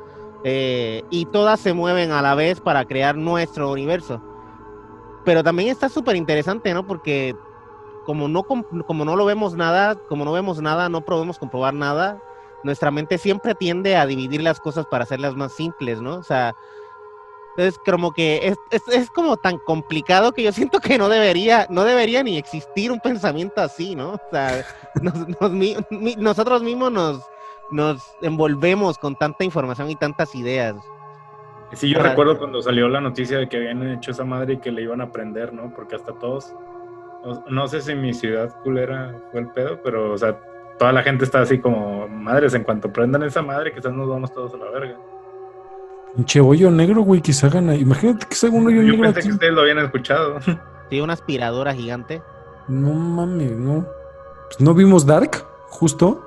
Y todas se mueven a la vez para crear nuestro universo. Pero también está súper interesante, ¿no? Porque como no lo vemos nada, como no vemos nada, no podemos comprobar nada, nuestra mente siempre tiende a dividir las cosas para hacerlas más simples, ¿no? O sea, entonces como que es como tan complicado que yo siento que no debería ni existir un pensamiento así, ¿no? O sea, nosotros mismos nos envolvemos con tanta información y tantas ideas. Sí, yo recuerdo cuando salió la noticia de que habían hecho esa madre y que le iban a prender, ¿no? Porque hasta todos, no sé si mi ciudad culera fue el pedo, pero, o sea, toda la gente está así como, madres, en cuanto prendan esa madre, quizás nos vamos todos a la verga. Pinche hoyo negro, güey, que se hagan ahí. Imagínate que se haga un hoyo negro. Yo pensé aquí. que ustedes lo habían escuchado. Sí, una aspiradora gigante. No mames, no. Pues, ¿no vimos Dark? Justo.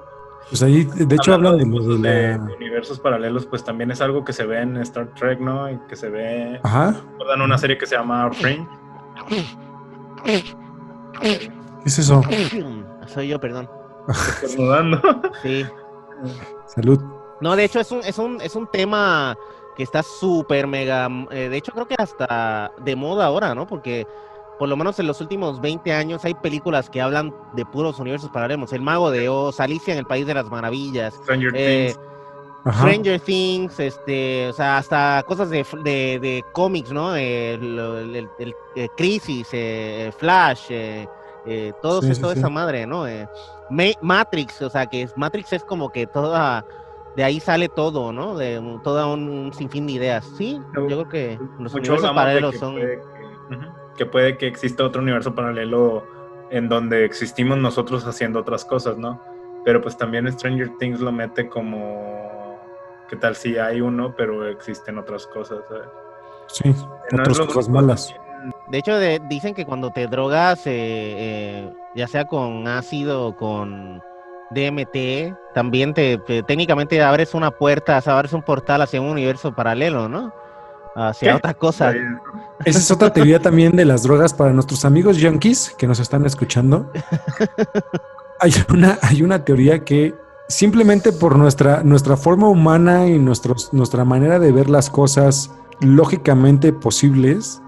Pues ahí, de hecho, hablan de lo de la... universos paralelos, pues también es algo que se ve en Star Trek, ¿no? Y que se ve... Ajá. ¿Recuerdan una serie que se llama Fringe? ¿Qué es eso? Soy yo, perdón. Estornudando. Sí. Salud. No, de hecho es un tema que está súper mega... de hecho creo que hasta de moda ahora, ¿no? Porque por lo menos en los últimos 20 años hay películas que hablan de puros universos paralelos. El Mago de Oz, Alicia en el País de las Maravillas, Stranger Things, o sea, hasta cosas de cómics, ¿no? El Crisis, Flash, toda esa madre, ¿no? Matrix, o sea, que Matrix es como que toda... De ahí sale todo, ¿no? De todo un sinfín de ideas. Sí, yo creo que los universos paralelos son... Que puede que exista otro universo paralelo en donde existimos nosotros haciendo otras cosas, ¿no? Pero pues también Stranger Things lo mete como... ¿Qué tal si hay uno, pero existen otras cosas, ¿sabes? Sí, otras cosas malas. De hecho, dicen que cuando te drogas, ya sea con ácido o con DMT, también técnicamente abres una puerta, o sea, abres un portal hacia un universo paralelo, ¿no? Hacia otra cosa. Esa es otra teoría también de las drogas para nuestros amigos yankees que nos están escuchando. Hay una teoría que simplemente por nuestra forma humana y nuestra manera de ver las cosas lógicamente posibles,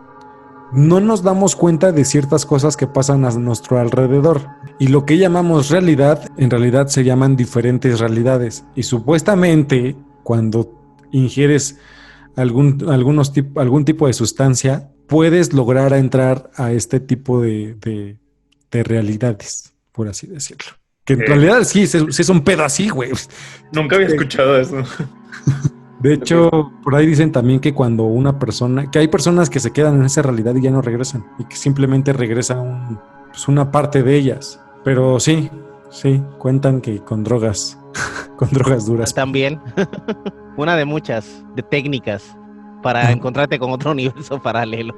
no nos damos cuenta de ciertas cosas que pasan a nuestro alrededor. Y lo que llamamos realidad, en realidad se llaman diferentes realidades. Y supuestamente, cuando ingieres algún tipo de sustancia, puedes lograr entrar a este tipo de realidades, por así decirlo. Que en realidad sí es un pedo así, güey. Nunca había escuchado eso. De hecho, por ahí dicen también que cuando que hay personas que se quedan en esa realidad y ya no regresan, y que simplemente regresa una parte de ellas. Pero sí, cuentan que con drogas duras. También, una de muchas, de técnicas para encontrarte con otro universo paralelo.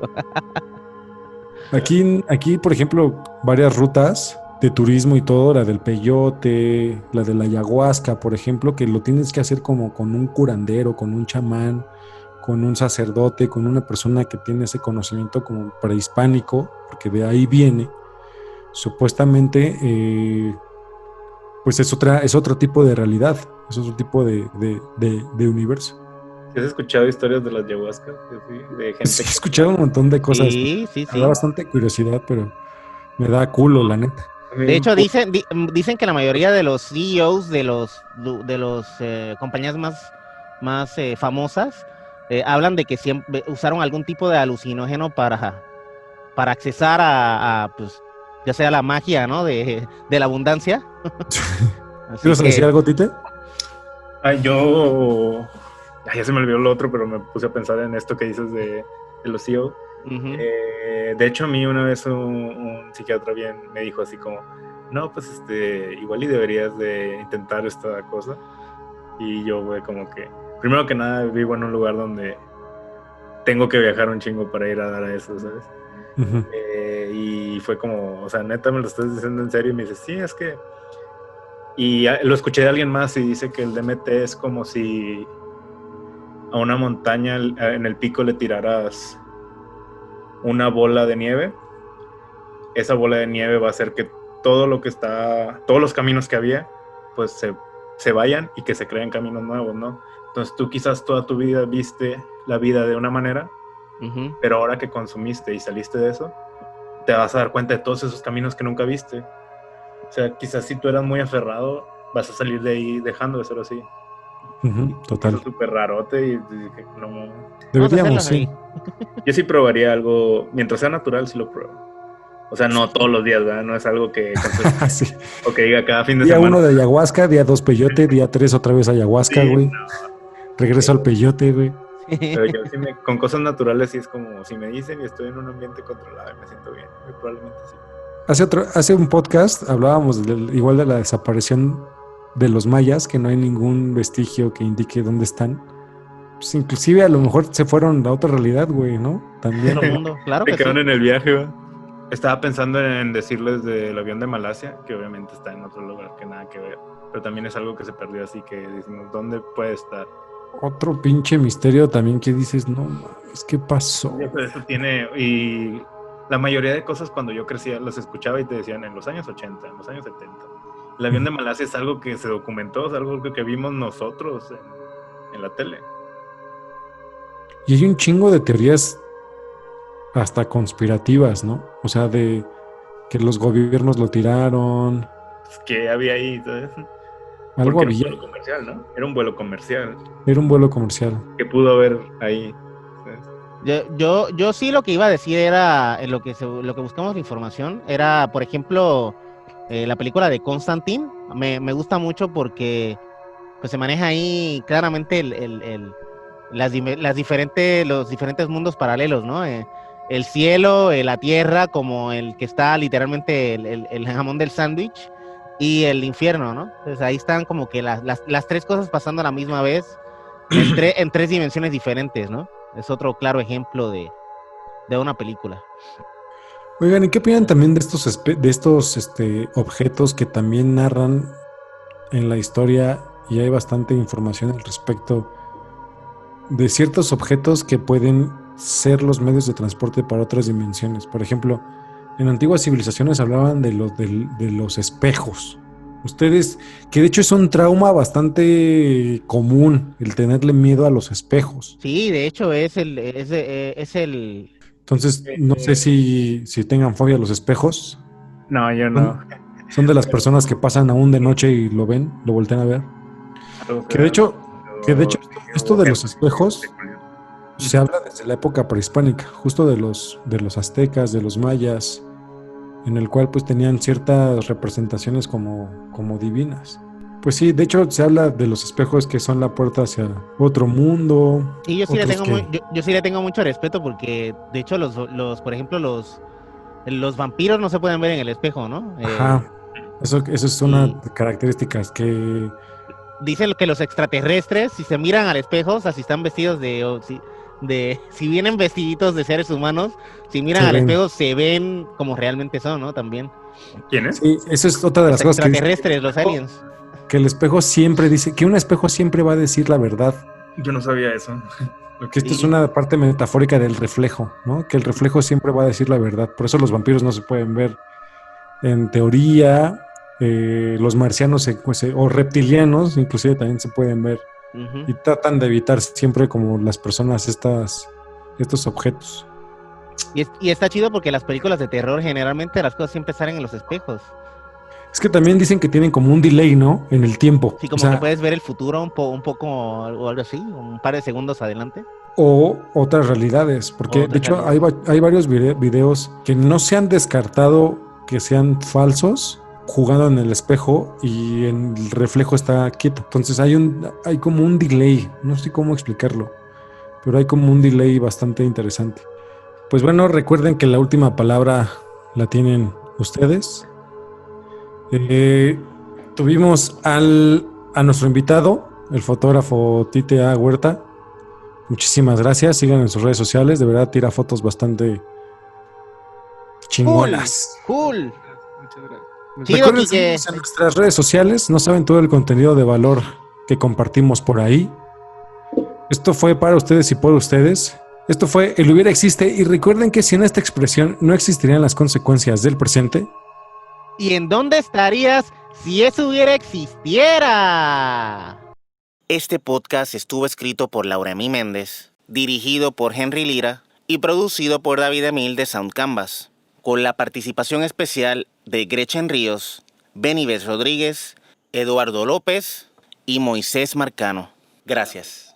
Aquí, por ejemplo, varias rutas de turismo y todo, la del peyote, la de la ayahuasca, por ejemplo, que lo tienes que hacer como con un curandero, con un chamán, con un sacerdote, con una persona que tiene ese conocimiento como prehispánico, porque de ahí viene. Supuestamente, pues es otro tipo de realidad, es otro tipo de universo. ¿Has escuchado historias de las ayahuascas? De gente Sí, he escuchado un montón de cosas. Sí. Me da bastante curiosidad, pero me da culo, la neta. De hecho, dicen que la mayoría de los CEOs de los compañías más famosas hablan de que siempre usaron algún tipo de alucinógeno para accesar a pues, ya sea la magia, ¿no? De la abundancia. ¿Quieres decir algo, Tite? Yo Ya se me olvidó lo otro, pero me puse a pensar en esto que dices de los CEO. De hecho, a mí una vez un psiquiatra bien me dijo así como, no, pues igual y deberías de intentar esta cosa. Y yo, güey, como que, primero que nada, vivo en un lugar donde tengo que viajar un chingo para ir a dar a eso, ¿sabes? Ujú. Y fue como, o sea, neta, me lo estás diciendo en serio. Y me dice, sí, es que... Y lo escuché de alguien más y dice que el DMT es como si a una montaña en el pico le tiraras una bola de nieve. Esa bola de nieve va a hacer que todos los caminos que había, pues se vayan y que se creen caminos nuevos, ¿no? Entonces tú quizás toda tu vida viste la vida de una manera, pero ahora que consumiste y saliste de eso, te vas a dar cuenta de todos esos caminos que nunca viste. O sea, quizás si tú eras muy aferrado, vas a salir de ahí dejando de ser así. Total. Eso es súper rarote y dije, no. Deberíamos, sí. Yo sí probaría algo, mientras sea natural, sí lo pruebo. O sea, no todos los días, ¿verdad? No es algo que... Sí. O que diga cada fin de Día semana. 1 de ayahuasca, día 2 peyote, día 3 otra vez ayahuasca, Sí, güey. no. Regreso al peyote, güey. Pero yo sí con cosas naturales sí es como, si me dicen y estoy en un ambiente controlado y me siento bien, probablemente sí. Hace un podcast hablábamos igual de la desaparición de los mayas, que no hay ningún vestigio que indique dónde están. Pues inclusive a lo mejor se fueron a otra realidad, güey, ¿no? También. Otro mundo, claro Se que quedaron sí. en el viaje, güey. Estaba pensando en decirles del avión de Malasia, que obviamente está en otro lugar que nada que ver, pero también es algo que se perdió, así que decimos, ¿dónde puede estar? Otro pinche misterio también que dices, no mames, ¿qué pasó? Eso tiene, y la mayoría de cosas cuando yo crecía las escuchaba y te decían en los años 80, en los años 70. El avión de Malasia es algo que se documentó, es algo que vimos nosotros en la tele. Y hay un chingo de teorías hasta conspirativas, ¿no? O sea, de que los gobiernos lo tiraron. Pues, ¿qué había ahí? ¿Sabes? Algo Porque había. era un vuelo comercial, ¿no? Era un vuelo comercial. Era un vuelo comercial. Que pudo haber ahí. ¿Sabes? Yo sí lo que iba a decir era, en lo que buscamos la información, era, por ejemplo, la película de Constantine. Me gusta mucho porque pues se maneja ahí claramente los diferentes mundos paralelos, ¿no? El cielo, la tierra, como el que está literalmente el jamón del sándwich, y el infierno, ¿no? Entonces ahí están como que las tres cosas pasando a la misma vez en tres dimensiones diferentes, ¿no? Es otro claro ejemplo de una película. Oigan, ¿y qué opinan también de estos objetos que también narran en la historia, y hay bastante información al respecto, de ciertos objetos que pueden ser los medios de transporte para otras dimensiones? Por ejemplo, en antiguas civilizaciones hablaban de los espejos. Ustedes, que de hecho es un trauma bastante común el tenerle miedo a los espejos. Sí, de hecho es el Entonces, no sé si tengan fobia a los espejos. No, yo no. Son de las personas que pasan aún de noche y lo ven, lo voltean a ver. Que de hecho esto de los espejos se habla desde la época prehispánica, justo de los aztecas, de los mayas, en el cual pues tenían ciertas representaciones como divinas. Pues sí, de hecho se habla de los espejos que son la puerta hacia otro mundo. Sí, yo sí le tengo mucho respeto porque de hecho por ejemplo los vampiros no se pueden ver en el espejo, ¿no? Ajá. Eso es una característica que dicen que los extraterrestres, si se miran al espejo, o sea, si están vestidos si vienen vestiditos de seres humanos, si miran al espejo se ven como realmente son, ¿no? También. ¿Quiénes? Sí, eso es otra de las cosas que extraterrestres, los aliens. Que el espejo siempre dice, que un espejo siempre va a decir la verdad. Yo no sabía eso. Que esto es una parte metafórica del reflejo, ¿no? Que el reflejo siempre va a decir la verdad. Por eso los vampiros no se pueden ver. En teoría, los marcianos o reptilianos inclusive también se pueden ver. Y tratan de evitar siempre como las personas estos objetos. Y está chido porque las películas de terror generalmente las cosas siempre salen en los espejos. Es que también dicen que tienen como un delay, ¿no? En el tiempo. Sí, como que puedes ver el futuro un poco o algo así, un par de segundos adelante. O otras realidades, porque de hecho hay varios videos que no se han descartado que sean falsos, jugando en el espejo y el reflejo está quieto. Entonces hay como un delay, no sé cómo explicarlo, pero hay como un delay bastante interesante. Pues bueno, recuerden que la última palabra la tienen ustedes. Tuvimos a nuestro invitado, el fotógrafo Tite A. Huerta. Muchísimas gracias, sigan en sus redes sociales, de verdad tira fotos bastante chingonas. Cool. Muchas gracias. Chido, Recuerden Quique. seguirnos en nuestras redes sociales, no saben todo el contenido de valor que compartimos por ahí. Esto fue para ustedes y por ustedes. Esto fue El Hubiera Existe, y recuerden que sin esta expresión no existirían las consecuencias del presente. ¿Y en dónde estarías si eso hubiera existiera? Este podcast estuvo escrito por Laura Emi Méndez, dirigido por Henry Lira y producido por David Emil de Sound Canvas, con la participación especial de Gretchen Ríos, Benibes Rodríguez, Eduardo López y Moisés Marcano. Gracias.